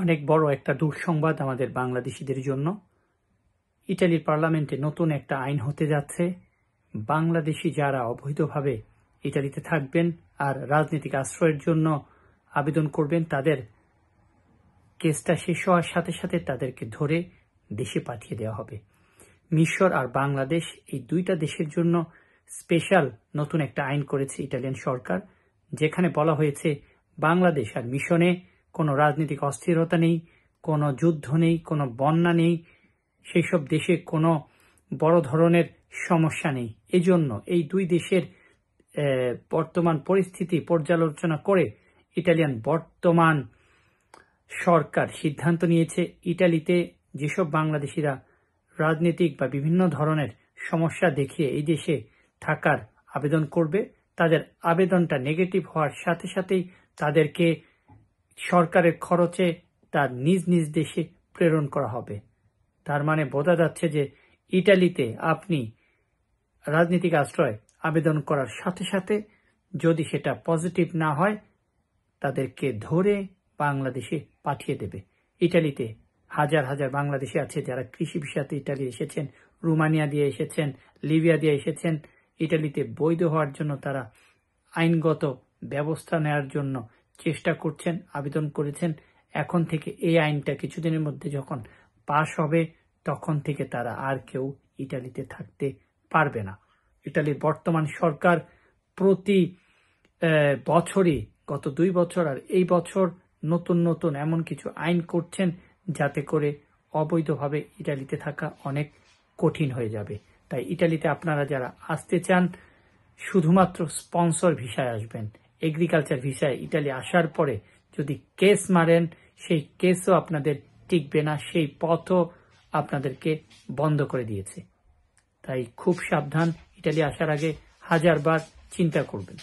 অনেক বড় একটা দুঃসংবাদ আমাদের বাংলাদেশিদের জন্য। ইটালির পার্লামেন্টে নতুন একটা আইন হতে যাচ্ছে। বাংলাদেশি যারা অবৈধভাবে ইটালিতে থাকবেন আর রাজনৈতিক আশ্রয়ের জন্য আবেদন করবেন, তাদের কেসটা শেষ হওয়ার সাথে সাথে তাদেরকে ধরে দেশে পাঠিয়ে দেওয়া হবে। মিশর আর বাংলাদেশ, এই দুইটা দেশের জন্য স্পেশাল নতুন একটা আইন করেছে ইটালিয়ান সরকার, যেখানে বলা হয়েছে বাংলাদেশ আর মিশনে কোনো রাজনৈতিক অস্থিরতা নেই, কোনো যুদ্ধ নেই, কোনো বন্যা নেই, সেই সব দেশে কোনো বড় ধরনের সমস্যা নেই। এজন্য এই দুই দেশের বর্তমান পরিস্থিতি পর্যালোচনা করে ইটালিয়ান বর্তমান সরকার সিদ্ধান্ত নিয়েছে, ইটালিতে যেসব বাংলাদেশিরা রাজনৈতিক বা বিভিন্ন ধরনের সমস্যা দেখিয়ে এই দেশে থাকার আবেদন করবে, তাদের আবেদনটা নেগেটিভ হওয়ার সাথে সাথেই তাদেরকে সরকারের খরচে তার নিজ নিজ দেশে প্রেরণ করা হবে। তার মানে বোঝা যাচ্ছে যে ইটালিতে আপনি রাজনৈতিক আশ্রয় আবেদন করার সাথে সাথে যদি সেটা পজিটিভ না হয়, তাদেরকে ধরে বাংলাদেশে পাঠিয়ে দেবে। ইটালিতে হাজার হাজার বাংলাদেশি আছে যারা কৃষি ভিসাতে ইটালি এসেছেন, রোমানিয়া দিয়ে এসেছেন, লিবিয়া দিয়ে এসেছেন। ইটালিতে বৈধ হওয়ার জন্য তারা আইনগত ব্যবস্থা নেওয়ার জন্য চেষ্টা করছেন, আবেদন করেছেন। এখন থেকে এই আইনটা কিছুদিনের মধ্যে যখন পাশ হবে, তখন থেকে তারা আর কেউ ইটালিতে থাকতে পারবে না। ইটালির বর্তমান সরকার প্রতি বছরই, গত 2 বছর আর এই বছর, নতুন নতুন এমন কিছু আইন করছেন যাতে করে অবৈধভাবে ইটালিতে থাকা অনেক কঠিন হয়ে যাবে। তাই ইটালিতে আপনারা যারা আসতে চান, শুধুমাত্র স্পন্সর ভিসায় আসবেন। এগ্রিকালচার ভিসায় ইটালি আসার পরে যদি কেস মারেন, সেই কেসও আপনাদের টিকবে না, সেই পথও আপনাদেরকে বন্ধ করে দিয়েছে। তাই খুব সাবধান, ইটালি আসার আগে 1000 বার চিন্তা করবেন।